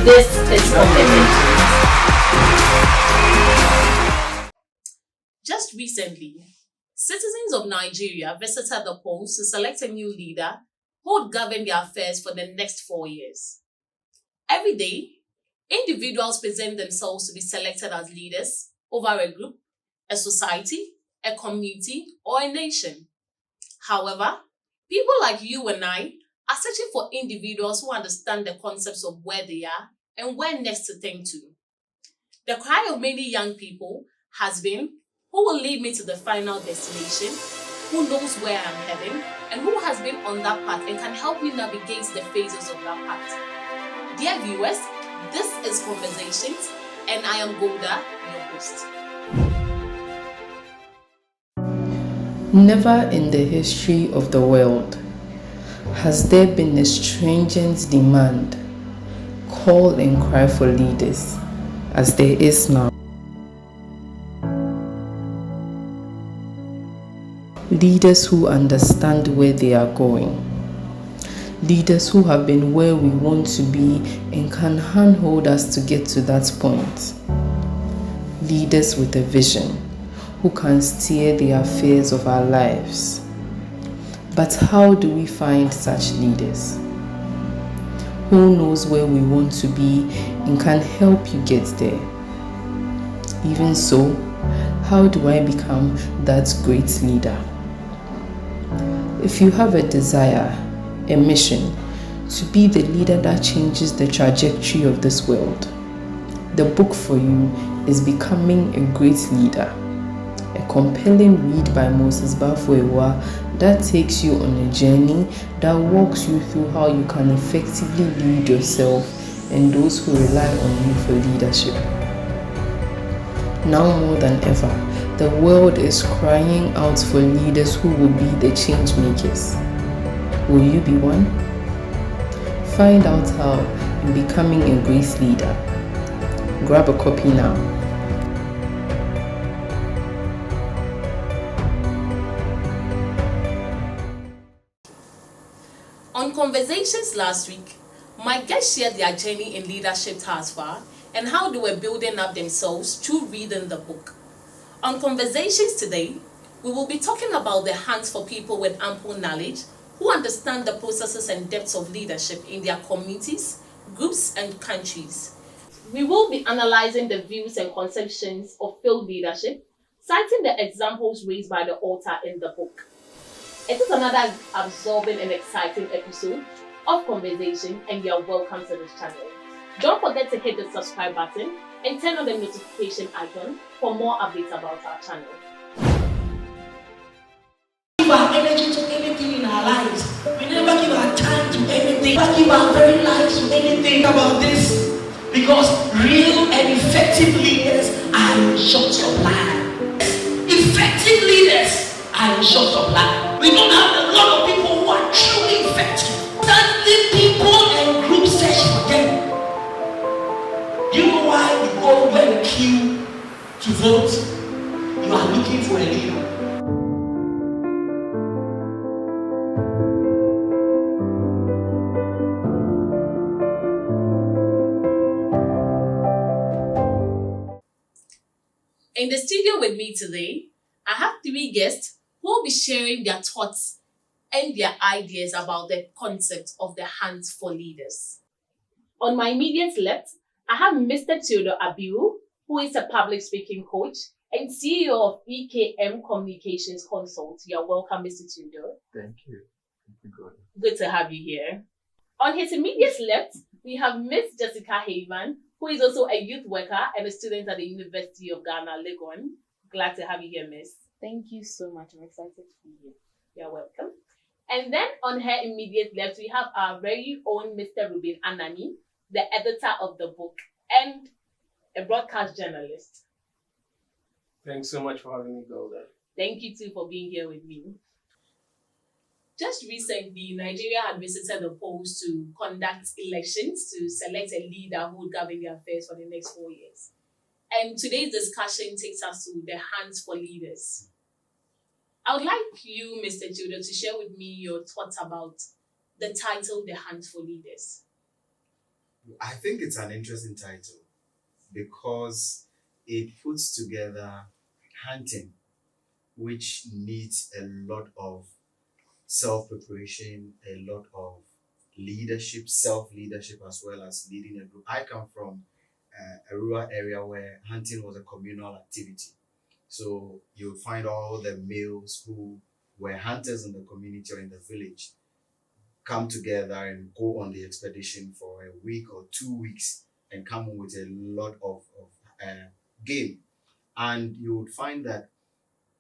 This is Conversations. Just recently, citizens of Nigeria visited the polls to select a new leader who would govern their affairs for the next 4 years. Every day, individuals present themselves to be selected as leaders over a group, a society, a community, or a nation. However, people like you and I are searching for individuals who understand the concepts of where they are and where next to think to. The cry of many young people has been, who will lead me to the final destination, who knows where I'm heading, and who has been on that path and can help me navigate the phases of that path. Dear viewers, this is Conversations, and I am Golda, your host. Never in the history of the world has there been a stringent demand, call and cry for leaders as there is now. Leaders who understand where they are going. Leaders who have been where we want to be and can handhold us to get to that point. Leaders with a vision who can steer the affairs of our lives. But how do we find such leaders? Who knows where we want to be and can help you get there? Even so, how do I become that great leader? If you have a desire, a mission to be the leader that changes the trajectory of this world, the book for you is Becoming a Great Leader, a compelling read by Moses Bafuewa that takes you on a journey that walks you through how you can effectively lead yourself and those who rely on you for leadership. Now more than ever, the world is crying out for leaders who will be the change makers. Will you be one? Find out how in Becoming a Great Leader. Grab a copy now. On Conversations last week, my guests shared their journey in leadership thus far and how they were building up themselves through reading the book. On Conversations today, we will be talking about the hunt for people with ample knowledge who understand the processes and depths of leadership in their communities, groups, and countries. We will be analyzing the views and conceptions of field leadership, citing the examples raised by the author in the book. It is another absorbing and exciting episode of Conversation, and you are welcome to this channel. Don't forget to hit the subscribe button and turn on the notification icon for more updates about our channel. We give our energy to anything in our lives. We never give our time to anything. We never give our very lives to anything about this. Because real and effective leaders are in short supply. Effective leaders are in short supply. We don't have a lot of people who are truly effective. Suddenly people and groups search for them. Do you know why you go when you queue to vote? You are looking for a leader. In the studio with me today, I have three guests who will be sharing their thoughts and their ideas about the concept of the hunt for leaders. On my immediate left, I have Mr. Theodore Abiru, who is a public speaking coach and CEO of EKM Communications Consult. You're welcome, Mr. Theodore. Thank you. Thank you, God. Good to have you here. On his immediate left, we have Miss Jessica Haven, who is also a youth worker and a student at the University of Ghana, Legon. Glad to have you here, Miss. Thank you so much. I'm excited to be here. You're welcome. And then on her immediate left, we have our very own Mr. Ruben Anani, the editor of the book and a broadcast journalist. Thanks so much for having me, Golda. Thank you too for being here with me. Just recently, Nigeria had visited the polls to conduct elections to select a leader who would govern their affairs for the next 4 years. And today's discussion takes us to the hunt for leaders. I would like you, Mr. Tudor, to share with me your thoughts about the title, The Hunt for Leaders. I think it's an interesting title because it puts together hunting, which needs a lot of self preparation, a lot of leadership, self leadership, as well as leading a group. I come from a rural area where hunting was a communal activity. So you'll find all the males who were hunters in the community or in the village come together and go on the expedition for a week or 2 weeks and come home with a lot of game. And you would find that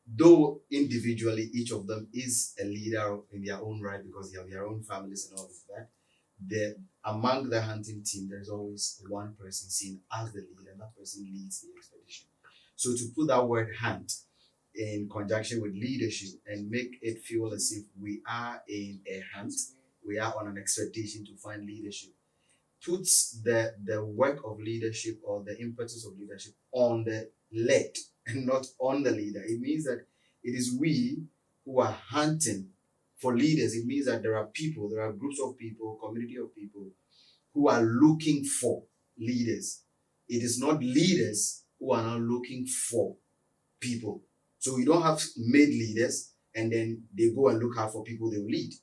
though individually each of them is a leader in their own right because they have their own families and all of that, the among the hunting team there's always one person seen as the leader, and that person leads the expedition. So to put that word hunt in conjunction with leadership and make it feel as if we are in a hunt, we are on an expedition to find leadership, puts the work of leadership or the impetus of leadership on the led and not on the leader. It means that it is we who are hunting for leaders. It means that there are people, there are groups of people, community of people who are looking for leaders. It is not leaders who are now looking for people. So you don't have made leaders and then they go and look out for people they will lead.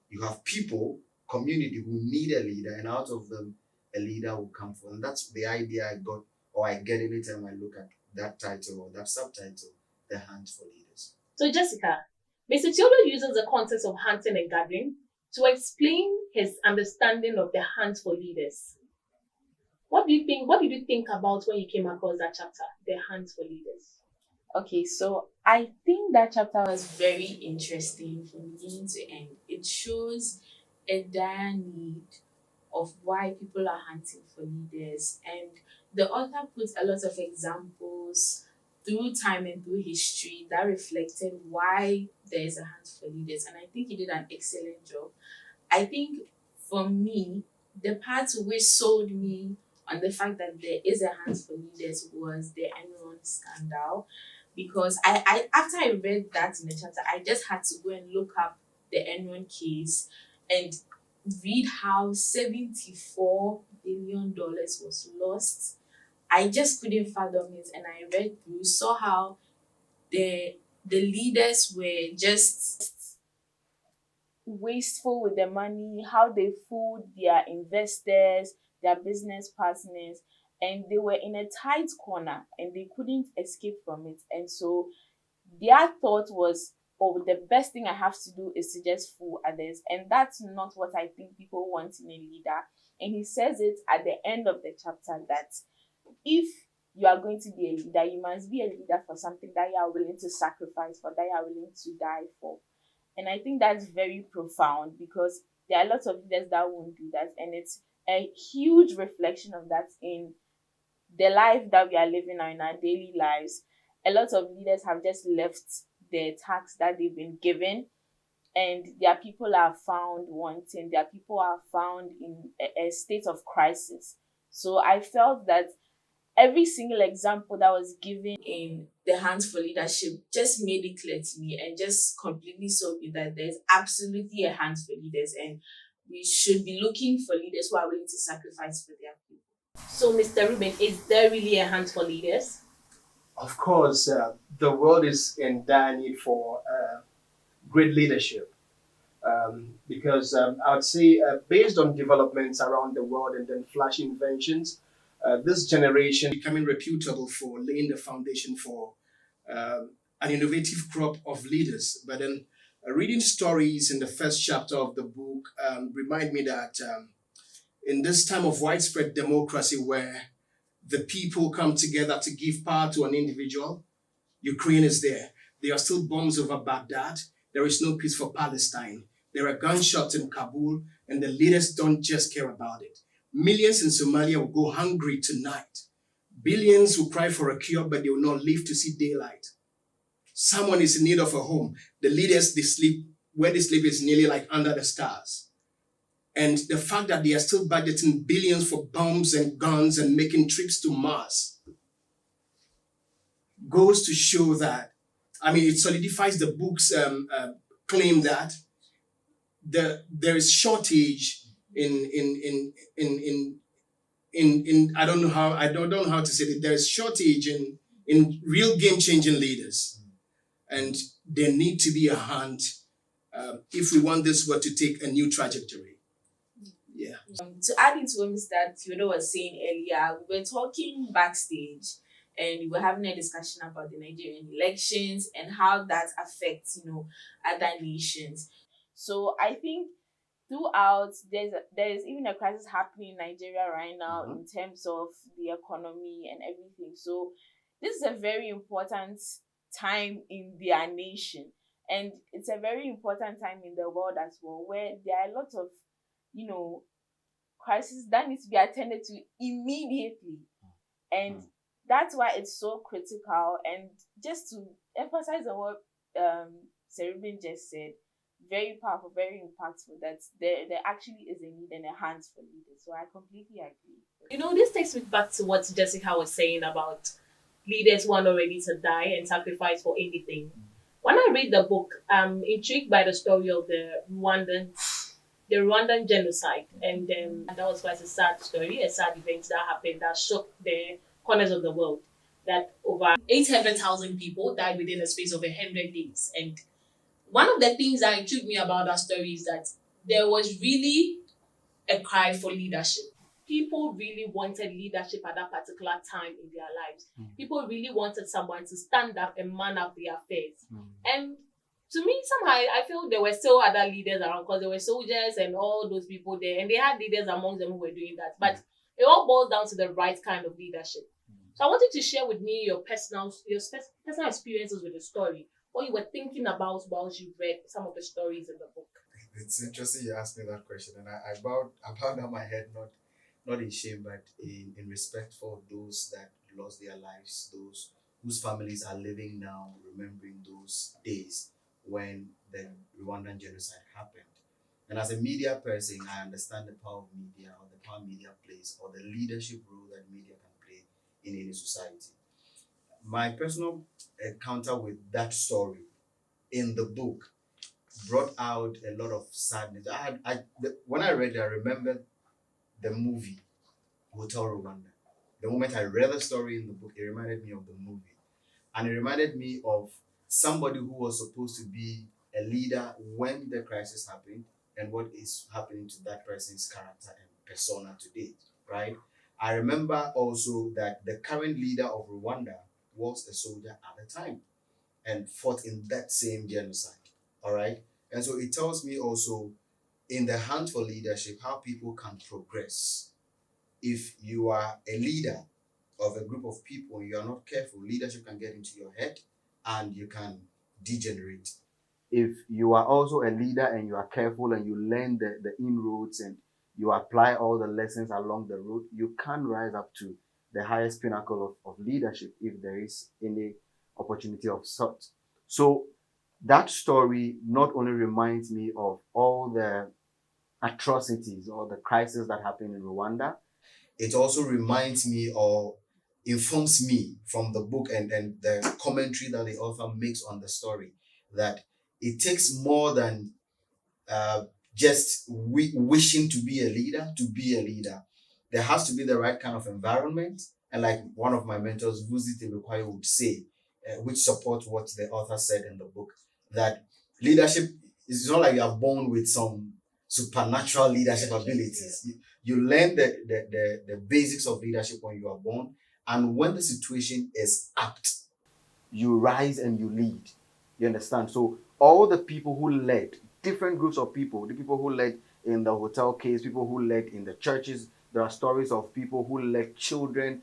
You have people, community who need a leader, and out of them, a leader will come forth. And that's the idea I got, or I get anytime I look at that title or that subtitle, The Hunt for Leaders. So, Jessica, Mr. Theodore uses the concept of hunting and gathering to explain his understanding of the hunt for leaders. What did you think about when you came across that chapter, The Hunt for Leaders? Okay, so I think that chapter was very interesting from beginning to end. It shows a dire need of why people are hunting for leaders, and the author puts a lot of examples through time and through history that reflected why there is a hunt for leaders, and I think he did an excellent job. I think for me, the part which sold me on the fact that there is a hunt for leaders was the Enron scandal, because I after I read that in the chapter, I just had to go and look up the Enron case and read how $74 billion was lost. I just couldn't fathom it, and I read through, saw how the leaders were just wasteful with their money, how they fooled their investors, their business partners, and they were in a tight corner and they couldn't escape from it. And so their thought was, oh, the best thing I have to do is to just fool others. And that's not what I think people want in a leader. And he says it at the end of the chapter that if you are going to be a leader, you must be a leader for something that you are willing to sacrifice for, that you are willing to die for. And I think that's very profound, because there are lots of leaders that won't do that. And it's a huge reflection of that in the life that we are living now, in our daily lives. A lot of leaders have just left the tasks that they've been given, and their people are found wanting, their people are found in a state of crisis. So I felt that every single example that was given in The Hunt for Leadership just made it clear to me and just completely showed me that there's absolutely a hunt for leaders, and we should be looking for leaders who are willing to sacrifice for their people. So, Mr. Ruben, is there really a hunt for leaders? Of course, the world is in dire need for great leadership. Because I would say, based on developments around the world and then flashy inventions, this generation becoming reputable for laying the foundation for an innovative crop of leaders. But then reading stories in the first chapter of the book remind me that in this time of widespread democracy where the people come together to give power to an individual, Ukraine is there. There are still bombs over Baghdad. There is no peace for Palestine. There are gunshots in Kabul, and the leaders don't just care about it. Millions in Somalia will go hungry tonight. Billions will cry for a cure, but they will not live to see daylight. Someone is in need of a home. The leaders, they sleep, where they sleep is nearly like under the stars. And the fact that they are still budgeting billions for bombs and guns and making trips to Mars goes to show that, it solidifies the book's claim that there is shortage in in I don't know how to say it. There's shortage in real game changing leaders, and there need to be a hand if we want this world to take a new trajectory. Yeah. To add into what Mr. Theodore was saying earlier, we were talking backstage and we were having a discussion about the Nigerian elections and how that affects, other nations. So I think throughout there's even a crisis happening in Nigeria right now in terms of the economy and everything. So this is a very important time in their nation, and it's a very important time in the world as well, where there are a lot of crisis that needs to be attended to immediately. And that's why it's so critical. And just to emphasize on what Serubin just said, very powerful, very impactful, that there actually is a need and a hand for leaders. So I completely agree. This takes me back to what Jessica was saying about leaders who are not ready to die and sacrifice for anything. When I read the book, I'm intrigued by the story of the Rwandan genocide, and that was quite a sad story, a sad event that happened that shook the corners of the world. That over 800,000 people died within a space of 100 days. And one of the things that intrigued me about that story is that there was really a cry for leadership. People really wanted leadership at that particular time in their lives. People really wanted someone to stand up and man up their affairs. And to me, somehow, I feel there were still other leaders around, because there were soldiers and all those people there, and they had leaders among them who were doing that. But it all boils down to the right kind of leadership. So I wanted to share with me your personal experiences with the story, what you were thinking about whilst you read some of the stories in the book. It's interesting you asked me that question, and I bowed down my head, not in shame, but in respect for those that lost their lives, those whose families are living now, remembering those days when the Rwandan genocide happened. And as a media person, I understand the power of media, or the power media plays, or the leadership role that media can play in any society. My personal encounter with that story in the book brought out a lot of sadness. When I read it, I remembered the movie Hotel Rwanda. The moment I read the story in the book, it reminded me of the movie. And it reminded me of somebody who was supposed to be a leader when the crisis happened, and what is happening to that person's character and persona today, right? I remember also that the current leader of Rwanda was a soldier at the time and fought in that same genocide, all right? And so it tells me also, in the hunt for leadership, how people can progress. If you are a leader of a group of people and you are not careful, leadership can get into your head and you can degenerate. If you are also a leader and you are careful and you learn the inroads and you apply all the lessons along the road, you can rise up to the highest pinnacle of leadership if there is any opportunity of such. So that story not only reminds me of all the atrocities or the crisis that happened in Rwanda, it also reminds me or informs me from the book and the commentary that the author makes on the story, that it takes more than just wishing to be a leader to be a leader. There has to be the right kind of environment. And like one of my mentors, Vuzi Tebekwayo, would say, which supports what the author said in the book, that leadership is not like you are born with some supernatural leadership abilities. You learn the basics of leadership when you are born, and when the situation is apt, you rise and you lead. You understand? So all the people who led, different groups of people, the people who led in the hotel case, people who led in the churches, there are stories of people who led children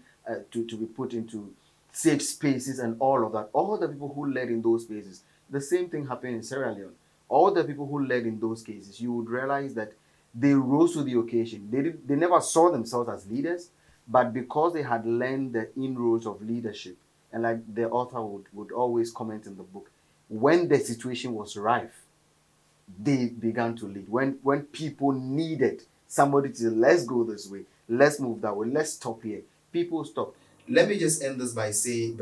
to be put into safe spaces and all of that. All the people who led in those spaces. The same thing happened in Sierra Leone. All the people who led in those cases, you would realize that they rose to the occasion. They never saw themselves as leaders, but because they had learned the inroads of leadership, and like the author would always comment in the book, when the situation was rife, they began to lead. When people needed somebody to, let's go this way, let's move that way, let's stop here, people stopped. Let me just end this by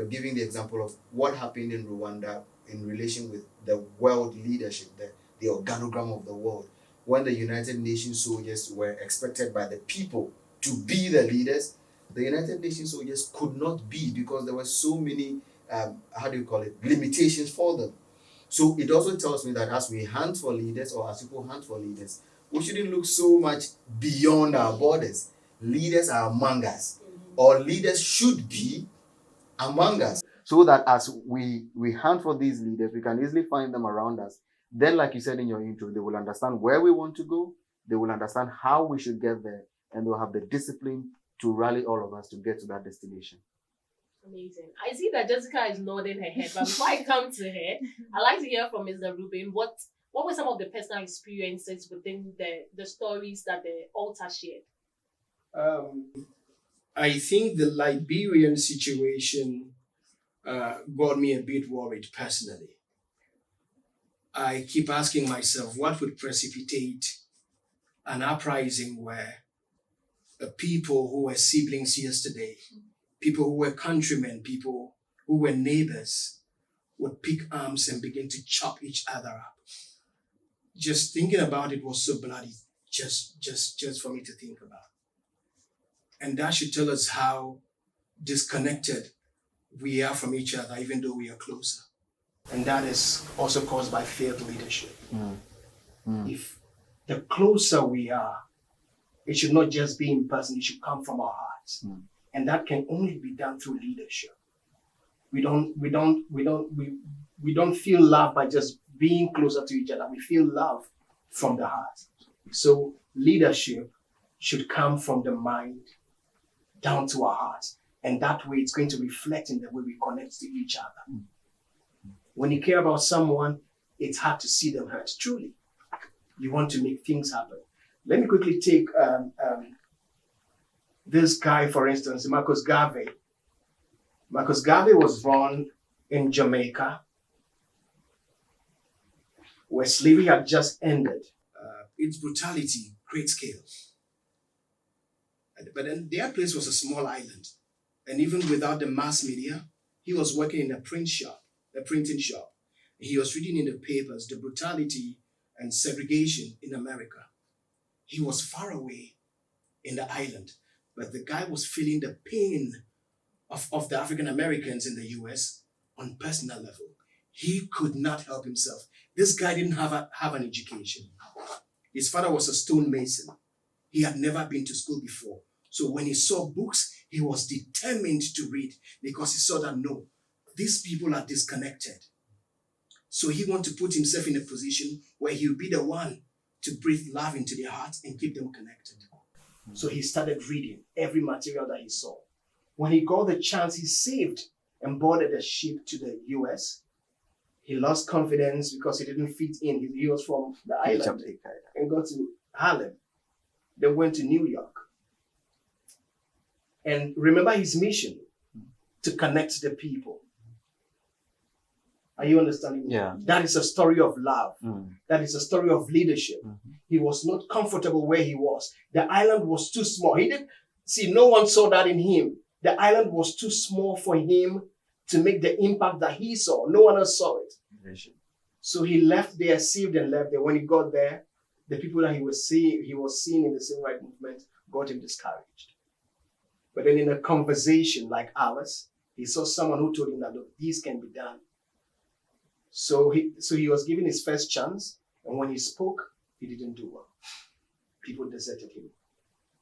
giving the example of what happened in Rwanda in relation with the world leadership, the organogram of the world, when the United Nations soldiers were expected by the people to be the leaders, the United Nations soldiers could not be, because there were so many, limitations for them. So it also tells me that as we hunt for leaders, or as people hunt for leaders, we shouldn't look so much beyond our borders. Leaders are among us, or leaders should be among us. So that as we hunt for these leaders, we can easily find them around us. Then, like you said in your intro, they will understand where we want to go, they will understand how we should get there, and they'll have the discipline to rally all of us to get to that destination. Amazing. I see that Jessica is nodding her head, but before I come to her, I'd like to hear from Mr. Ruben. What were some of the personal experiences within the stories that the altar shared? I think the Liberian situation got me a bit worried personally. I keep asking myself, what would precipitate an uprising where people who were siblings yesterday, people who were countrymen, people who were neighbors, would pick arms and begin to chop each other up. Just thinking about it was so bloody, just for me to think about. And that should tell us how disconnected we are from each other, even though we are closer. And that is also caused by failed leadership. If the closer we are, it should not just be in person, it should come from our hearts. And that can only be done through leadership. We don't feel love by just being closer to each other. We feel love from the heart. So leadership should come from the mind down to our hearts. And that way it's going to reflect in the way we connect to each other. When you care about someone, it's hard to see them hurt. Truly, you want to make things happen. Let me quickly take this guy, for instance, Marcus Garvey. Marcus Garvey was born in Jamaica, where slavery had just ended. Its brutality, great scale. But then their place was a small island. And even without the mass media, he was working in a printing shop. He was reading in the papers the brutality and segregation in America. He was far away in the island, but the guy was feeling the pain of the African Americans in the US on personal level. He could not help himself. This guy didn't have an education. His father was a stonemason. He had never been to school before. So when he saw books, he was determined to read, because he saw that, no, these people are disconnected. So he wanted to put himself in a position where he would be the one to breathe love into their hearts and keep them connected. So he started reading every material that he saw. When he got the chance, he saved and boarded a ship to the US. He lost confidence because he didn't fit in. He was from the island and got to Harlem. Then went to New York. And remember his mission, to connect the people. Are you understanding me? Yeah. That is a story of love. That is a story of leadership. He was not comfortable where he was. The island was too small. No one saw that in him. The island was too small for him to make the impact that he saw. No one else saw it. So he left there, saved and left there. When he got there, the people that he was seeing in the civil rights movement got him discouraged. But then in a conversation like ours, he saw someone who told him that, look, this can be done. So he was given his first chance, and when he spoke, he didn't do well. People deserted him.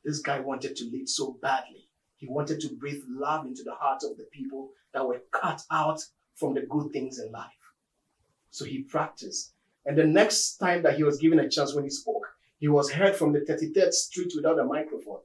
This guy wanted to lead so badly. He wanted to breathe love into the hearts of the people that were cut out from the good things in life. So he practiced. And the next time that he was given a chance, when he spoke, he was heard from the 33rd Street without a microphone.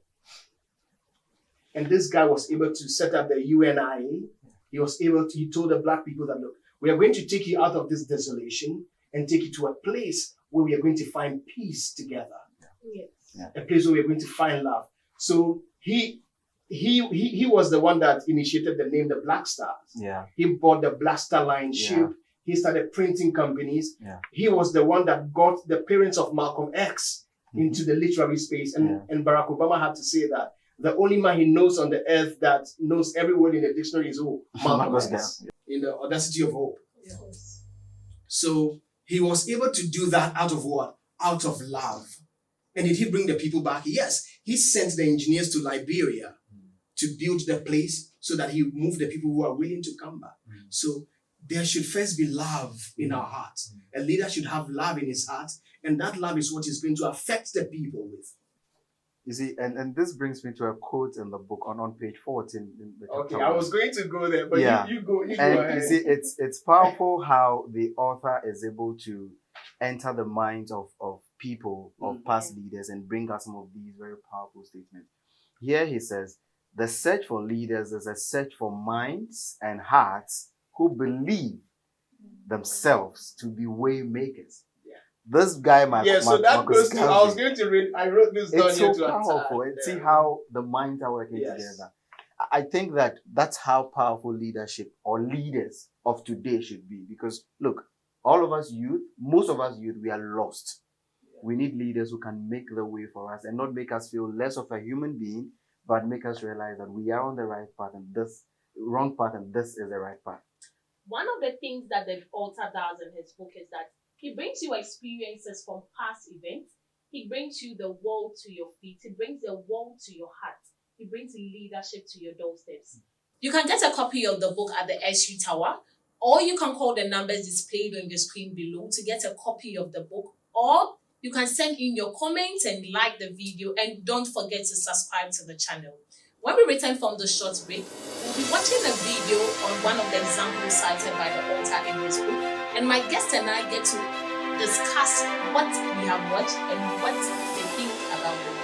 And this guy was able to set up the UNIA. He told the black people that, look, we are going to take you out of this desolation and take you to a place where we are going to find peace together. Yes. Yeah. A place where we are going to find love. So he was the one that initiated the name the Black Stars. Yeah. He bought the Black Star Line ship. He started printing companies. Yeah. He was the one that got the parents of Malcolm X into the literary space. And Barack Obama had to say that the only man he knows on the earth that knows every word in the dictionary is who? Malcolm X. In the Audacity of Hope. Yes. So he was able to do that out of what? Out of love. And did he bring the people back? Yes. He sent the engineers to Liberia to build the place so that he moved the people who are willing to come back. So there should first be love in our hearts. A leader should have love in his heart, and that love is what is going to affect the people with. You see, and this brings me to a quote in the book on page 14. In the Okay, chapter I one. was going to go there, but Yeah. you go And ahead. you see, it's powerful how the author is able to enter the minds of people, of past leaders, and bring out some of these very powerful statements. Here he says, the search for leaders is a search for minds and hearts who believe themselves to be way makers. This guy, So that Marcus goes to, I was Garvey, going to read, I wrote this down it's here so to powerful. And see how the minds are working Yes. together. I think that that's how powerful leadership or leaders of today should be. Because look, all of us youth, most of us youth, we are lost. We need leaders who can make the way for us and not make us feel less of a human being, but make us realize that we are on the right path and this wrong path and this is the right path. One of the things that the author does in his book is that he brings you experiences from past events. He brings you the world to your feet. He brings the world to your heart. He brings leadership to your doorsteps. You can get a copy of the book at the SU Tower, or you can call the numbers displayed on the screen below to get a copy of the book, or you can send in your comments and like the video, and don't forget to subscribe to the channel. When we return from the short break, we'll be watching a video on one of the examples cited by the author in this book, and my guest and I get to discuss what we have watched and what they think about the movie.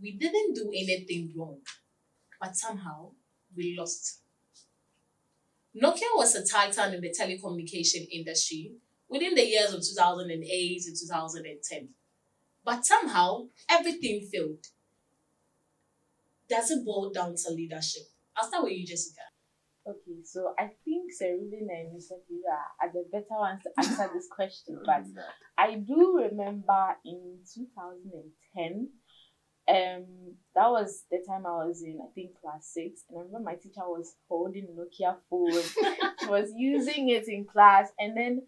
We didn't do anything wrong, but somehow we lost. Nokia was a titan in the telecommunication industry within the years of 2008 to 2010. But somehow everything failed. Does it boil down to leadership? I'll start with you, Jessica. Okay, so I think Serulin and Mr. Kira are the better ones to answer this question. But I do remember in 2010, that was the time I was in, I think, class 6. And I remember my teacher was holding Nokia phone. She was using it in class. And then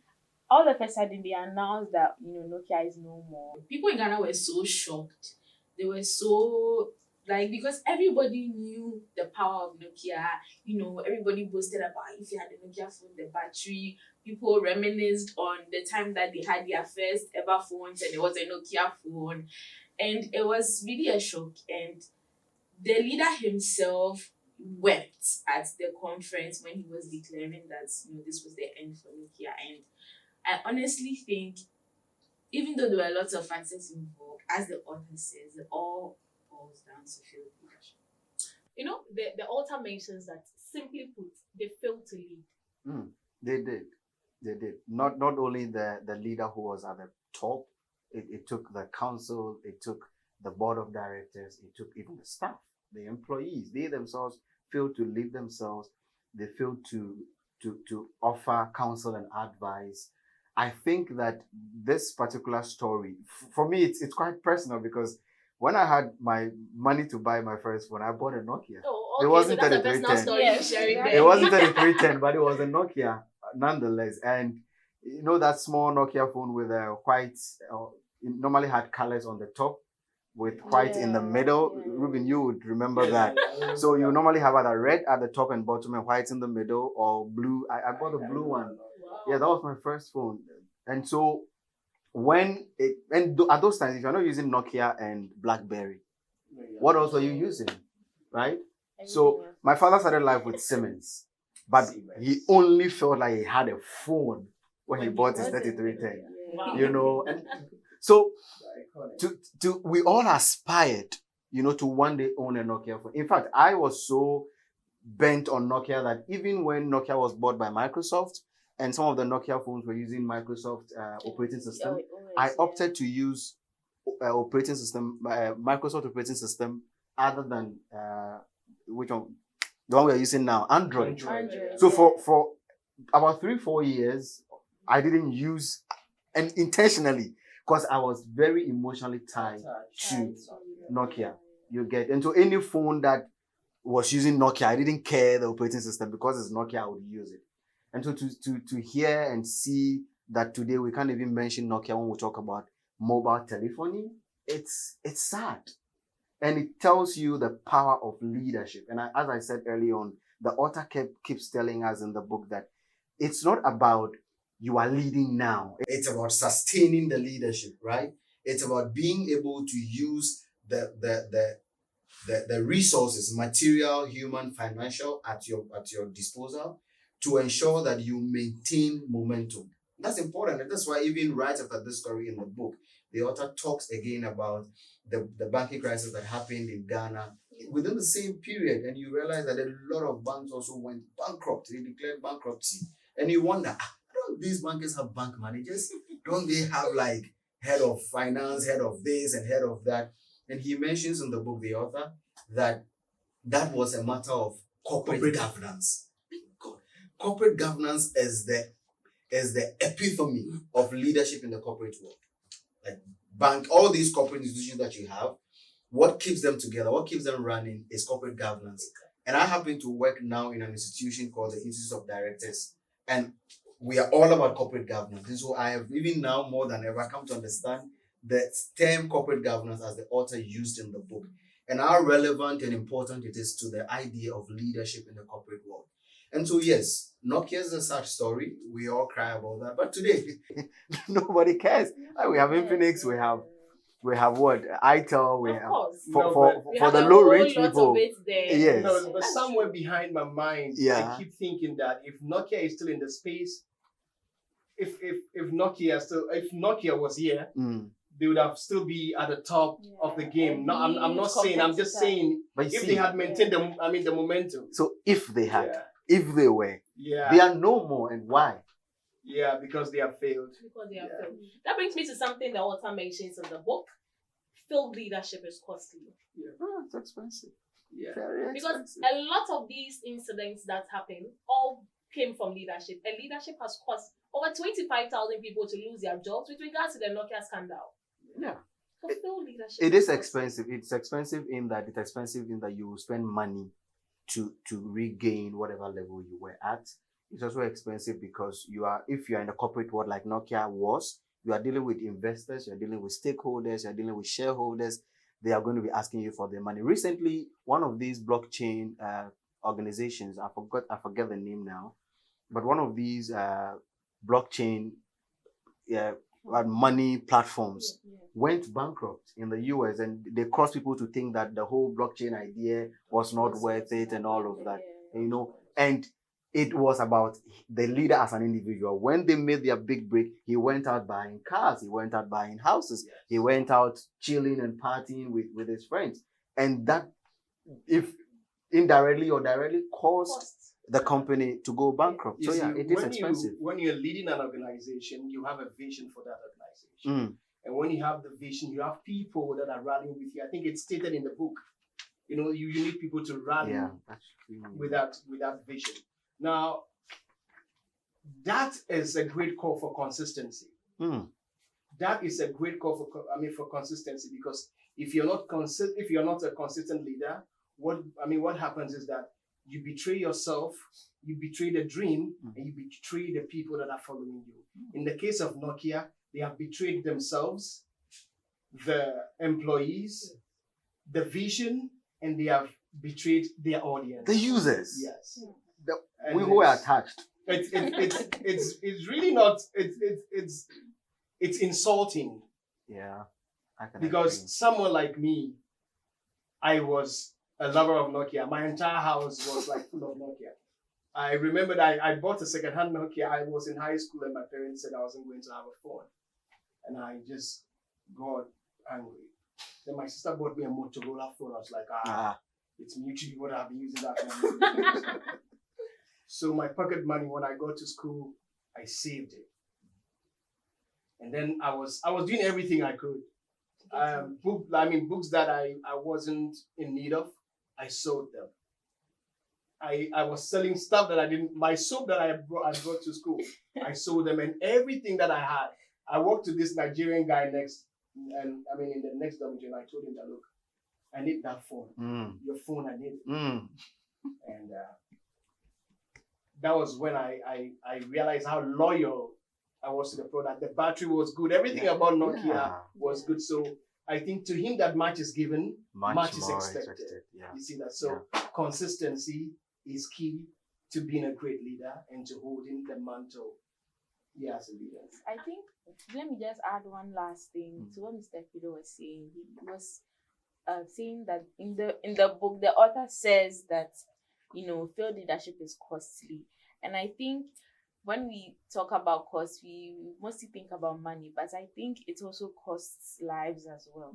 all of a sudden they announced that, Nokia is no more. People in Ghana were so shocked. They were so, because everybody knew the power of Nokia. You know, everybody boasted about if you had a Nokia phone, the battery. People reminisced on the time that they had their first ever phones and it was a Nokia phone. And it was really a shock. And the leader himself wept at the conference when he was declaring that, you know, this was the end for Nokia. And I honestly think, even though there were lots of factors involved, as the author says, it all boils down to field leadership. You know, the author mentions that, simply put, they failed to lead. They did. They did. Not only the leader who was at the top, it took the council, it took the board of directors, it took even the staff, the employees. They themselves failed to lead themselves. They failed to offer counsel and advice. I think that this particular story, for me, it's quite personal, because when I had my money to buy my first phone, I bought a Nokia. Oh, okay, It wasn't so that's a personal 3310. story you're sharing there. It wasn't 3310, but it was a Nokia nonetheless. And you know, that small Nokia phone with a white, it normally had colors on the top with white in the middle. Ruben, you would remember that. So you normally have either red at the top and bottom and white in the middle, or blue. I bought a blue one. Yeah, that was my first phone. And so at those times, if you're not using Nokia and BlackBerry, what else were you using? Right? So my father started life with Siemens, but he only felt like he had a phone when he bought his 3310. Wow. You know, and so we all aspired, you know, to one day own a Nokia phone. In fact, I was so bent on Nokia that even when Nokia was bought by Microsoft and some of the Nokia phones were using Microsoft operating system, I opted to use operating system, Microsoft operating system, other than which one? The one we are using now, Android. So for about 3-4 years, I didn't use, and intentionally, because I was very emotionally tied to Nokia. You get, and so any phone that was using Nokia, I didn't care the operating system, because it's Nokia, I would use it. And so to hear and see that today we can't even mention Nokia when we talk about mobile telephony, it's sad. And it tells you the power of leadership. And as I said early on, the author keeps telling us in the book that it's not about you are leading now. It's about sustaining the leadership, right? It's about being able to use the resources, material, human, financial, at your disposal, to ensure that you maintain momentum. That's important. And that's why even right after this story in the book, the author talks again about the banking crisis that happened in Ghana within the same period. And you realize that a lot of banks also went bankrupt. They declared bankruptcy. And you wonder, don't these bankers have bank managers? Don't they have like head of finance, head of this and head of that? And he mentions in the book, the author, that was a matter of corporate governance. God. Corporate governance is the epitome of leadership in the corporate world. Like bank, all these corporate institutions that you have, what keeps them together, what keeps them running is corporate governance. And I happen to work now in an institution called the Institute of Directors. And we are all about corporate governance. And so I have, even now more than ever, come to understand the term corporate governance as the author used in the book, and how relevant and important it is to the idea of leadership in the corporate world. And so, yes, Nokia is a sad story. We all cry about that. But today, nobody cares. We have Infinix, we have what? ITEL, we have for the low range people. Yes. No, but somewhere behind my mind, I keep thinking that if Nokia is still in the space, if Nokia was here, they would have still be at the top of the game. No, I'm not saying. I'm just saying if they had maintained the momentum. So if they had, if they were, they are no more, and why? Yeah, because they have failed. That brings me to something the author mentions in the book. Field leadership is costly. It's expensive. Very because expensive. a lot of these incidents that happen all came from leadership, and leadership has cost over 25,000 people to lose their jobs with regards to the Nokia scandal. Yeah. So field leadership. It is expensive. It's expensive in that you will spend money to regain whatever level you were at. It's also expensive because if you are in the corporate world like Nokia was, you are dealing with investors, you're dealing with stakeholders, you're dealing with shareholders they are going to be asking you for their money. Recently, one of these blockchain organizations, I forget the name now, but one of these blockchain money platforms went bankrupt in the US, and they caused people to think that the whole blockchain idea was not worth it and all of that, and it was about the leader as an individual. When they made their big break, he went out buying cars, he went out buying houses, he went out chilling and partying with his friends, and that, if indirectly or directly, caused the company to go bankrupt. You see, it is expensive. When you're leading an organization, you have a vision for that organization. And when you have the vision, you have people that are rallying with you. I think it's stated in the book. You need people to rally with that vision. Now, that is a great call for consistency. That is a great call for consistency, because if you're not a consistent leader, what happens is that you betray yourself, you betray the dream, and you betray the people that are following you. In the case of Nokia, they have betrayed themselves, the employees, the vision, and they have betrayed their audience. The users. Yes. We who are attached. It's really not. It's insulting. Yeah. Because someone like me, I was a lover of Nokia. My entire house was like full of Nokia. I remember that I bought a second-hand Nokia. I was in high school and my parents said I wasn't going to have a phone. And I just got angry. Then my sister bought me a Motorola phone. I was like, it's mutually what I've been using that. So my pocket money, when I got to school, I saved it. And then I was doing everything I could. Books that I wasn't in need of, I sold them. I was selling stuff that I didn't, my soap that I brought to school, I sold them, and everything that I had. I walked to this Nigerian guy in the next dormitory, and I told him that, look, I need that phone. Your phone, I need it. And that was when I realized how loyal I was to the product. The battery was good. Everything about Nokia was good. So I think to him that much is given, much is expected. You see that? So consistency is key to being a great leader and to holding the mantle as a leader. I think, let me just add one last thing to what Mr. Fido was saying. He was saying that in the book, the author says that, field leadership is costly. And I think when we talk about cost, we mostly think about money, but I think it also costs lives as well.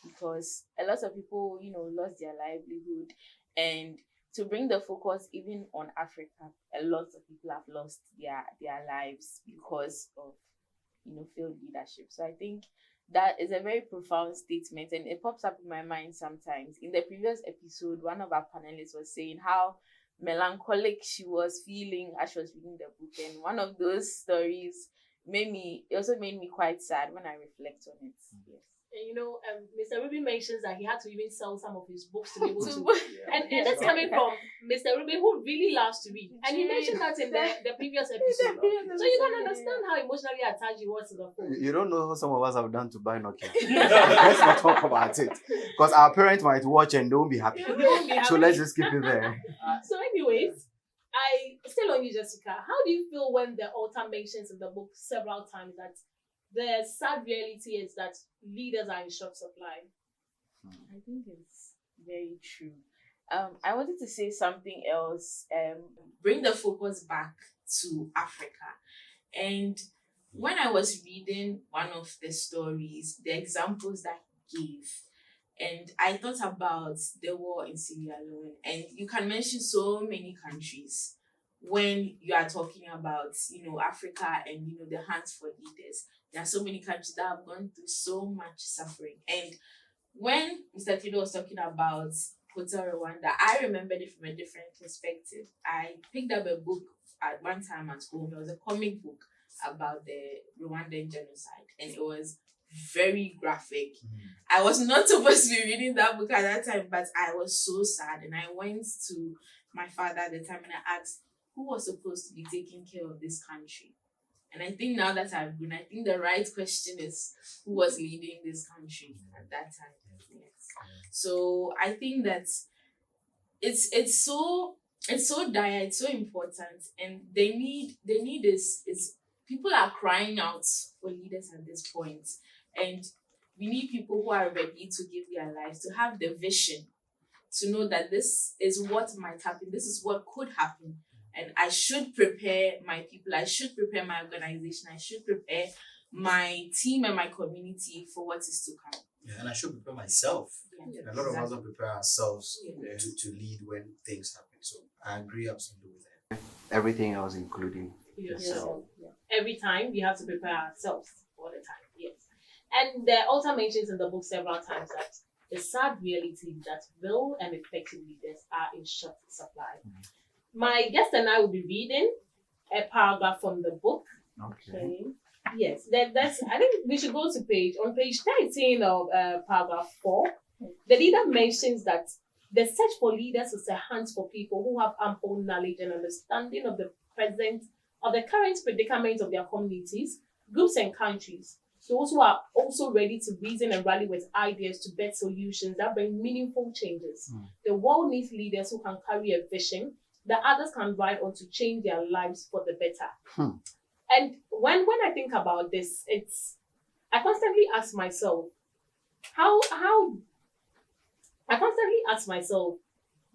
Because a lot of people, lost their livelihood. And to bring the focus even on Africa, a lot of people have lost their lives because of, field leadership. So I think that is a very profound statement, and it pops up in my mind sometimes. In the previous episode, one of our panelists was saying how melancholic she was feeling as she was reading the book, and one of those stories also made me quite sad when I reflect on it. Yes. And Mr. Rubin mentions that he had to even sell some of his books to be able to. And that's coming from Mr. Rubin, who really loves to read. And he mentioned that in the previous episode. So you can understand how emotionally attached he was to the phone. You don't know what some of us have done to buy Nokia. Let's not talk about it. Because our parents might watch and don't be happy. So let's just keep it there. So anyways, still on you, Jessica. How do you feel when the author mentions in the book several times that the sad reality is that leaders are in short supply? I think it's very true. I wanted to say something else. Bring the focus back to Africa. And when I was reading one of the stories, the examples that he gave, and I thought about the war in Sierra Leone, and you can mention so many countries when you are talking about, Africa and, the Hunt for Leaders. There are so many countries that have gone through so much suffering. And when Mr. Kido was talking about Hotel Rwanda, I remembered it from a different perspective. I picked up a book at one time at home. It was a comic book about the Rwandan genocide, and it was very graphic. I was not supposed to be reading that book at that time, but I was so sad. And I went to my father at the time and I asked, who was supposed to be taking care of this country? And I think now that I've grown, I think the right question is, who was leading this country at that time? Yes. So I think that it's so dire, it's so important, and they need is people are crying out for leaders at this point, and we need people who are ready to give their lives, to have the vision, to know that this is what might happen, this is what could happen, and I should prepare my people, I should prepare my organization, I should prepare my team and my community for what is to come. Yeah, and I should prepare myself. Yeah. A lot of us don't prepare ourselves Yeah. to lead when things happen. So I agree absolutely with that. Everything else, including yourself. Every time we have to prepare ourselves all the time. Yes. And the author mentions in the book several times that the sad reality is that real and effective leaders are in short supply. My guest and I will be reading a paragraph from the book. Okay. Yes, that's. I think we should go to page 13 of paragraph 4. The leader mentions that the search for leaders is a hunt for people who have ample knowledge and understanding of the current predicament of their communities, groups, and countries. Those who are also ready to reason and rally with ideas to better solutions that bring meaningful changes. The world needs leaders who can carry a vision that others can ride on to change their lives for the better. And when I think about this, I constantly ask myself,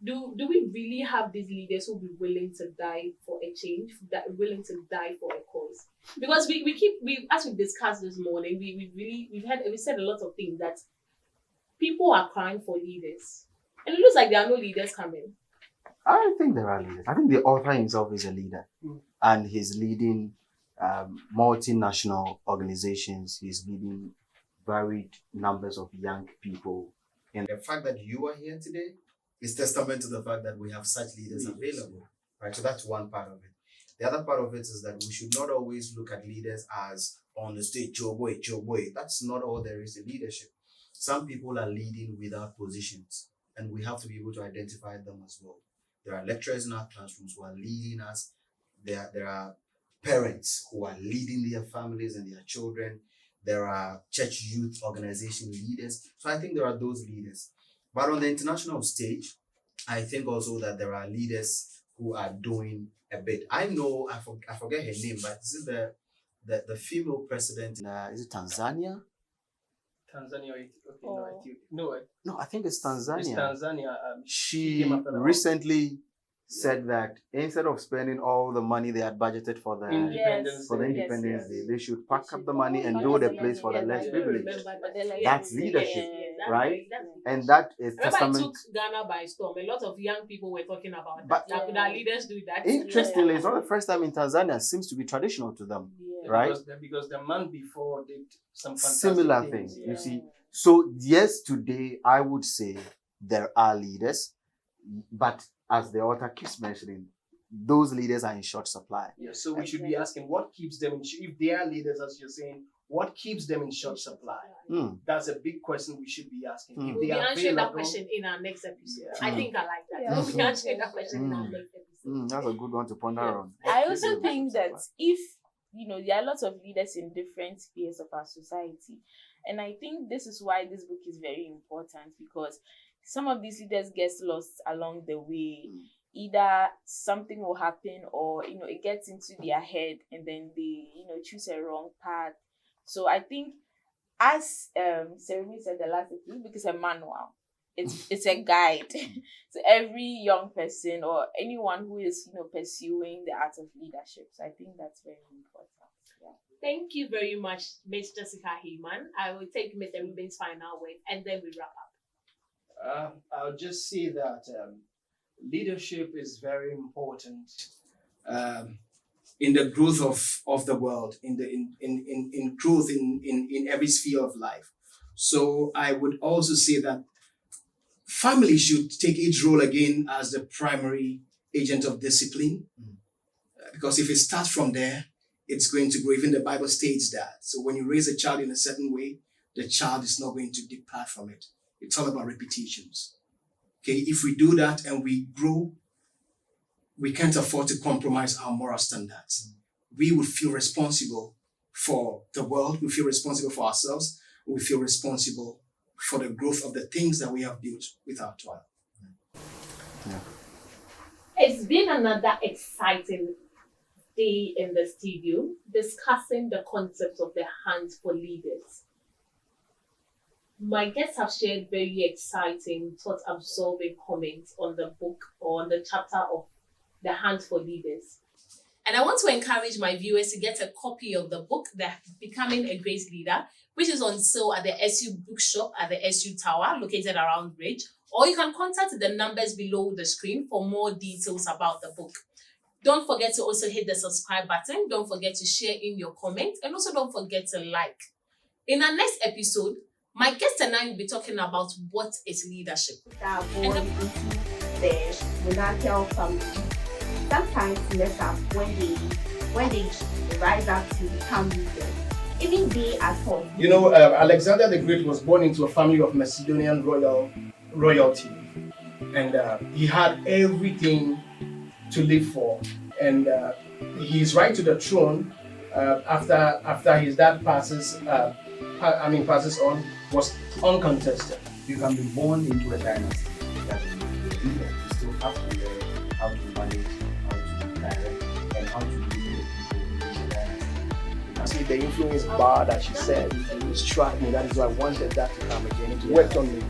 do we really have these leaders who will be willing to die for a change, that willing to die for a cause? Because we as we discussed this morning, we said a lot of things that people are crying for leaders, and it looks like there are no leaders coming. I think there are leaders. I think the author himself is a leader, and he's leading multinational organizations. He's leading varied numbers of young people. And the fact that you are here today is testament to the fact that we have such leaders available, right? So that's one part of it. The other part of it is that we should not always look at leaders as on the stage, choboy. That's not all there is in leadership. Some people are leading without positions, and we have to be able to identify them as well. There are lecturers in our classrooms who are leading us. There are parents who are leading their families and their children. There are church youth organization leaders. So I think there are those leaders. But on the international stage, I think also that there are leaders who are doing a bit. I know, I forget her name, but this is the female president. Is it Tanzania? Tanzania, okay, no, I think it's Tanzania. It's Tanzania. She came after the recently said that instead of spending all the money they had budgeted for the Independence Day, they should pack up the money and build a place for the less privileged. That's leadership, right? And that is testament. It took Ghana by storm. A lot of young people were talking about that. Could our leaders do that? Interestingly, it's not the first time in Tanzania. It seems to be traditional to them, right? Because the man before did some similar things. You see, so yes, today I would say there are leaders, but as the author keeps mentioning, those leaders are in short supply. Yeah, so we should be asking what keeps them if they are leaders, as you're saying, what keeps them in short supply? That's a big question we should be asking. If we'll be answering that question in our next episode. I think I like that. We'll be answering that question in our next episode. That's a good one to ponder on. I also think that if, there are lots of leaders in different spheres of our society. And I think this is why this book is very important, because some of these leaders get lost along the way. Either something will happen or, it gets into their head and then they, choose a wrong path. So I think, as Seremi said the last week, book is a manual. It's a guide to every young person or anyone who is, pursuing the art of leadership. So I think that's very important. Yeah. Thank you very much, Ms. Jessica Heyman. I will take Mr. Ruben's final word and then we wrap up. I'll just say that leadership is very important in the growth of the world, in growth in every sphere of life. So I would also say that family should take its role again as the primary agent of discipline, because if it starts from there, it's going to grow. Even the Bible states that. So when you raise a child in a certain way, the child is not going to depart from it. It's all about repetitions. Okay, if we do that and we grow, we can't afford to compromise our moral standards. We will feel responsible for the world. We feel responsible for ourselves. We feel responsible for the growth of the things that we have built with our toil. It's been another exciting day in the studio discussing the concept of the Hands for Leaders. My guests have shared very exciting, thought-absorbing comments on the book or on the chapter of the Hands for Leaders. And I want to encourage my viewers to get a copy of the book, The Becoming a Great Leader, which is on sale at the SU Bookshop at the SU Tower, located around Bridge. Or you can contact the numbers below the screen for more details about the book. Don't forget to also hit the subscribe button. Don't forget to share in your comments. And also don't forget to like. In our next episode, my guest and I will be talking about what is leadership. That are born into the monarchical family sometimes mess up when they rise up to become leaders. Even they are taught. You know, Alexander the Great was born into a family of Macedonian royalty, and he had everything to live for, and his right to the throne after his dad passes on was uncontested. You can be born into a dynasty that is a leader. You still have to learn how to manage, how to direct, and how to lead the people in the dynasty. See, the influence bar that she said, it struck me. That is why I wanted that to come again. It worked on me.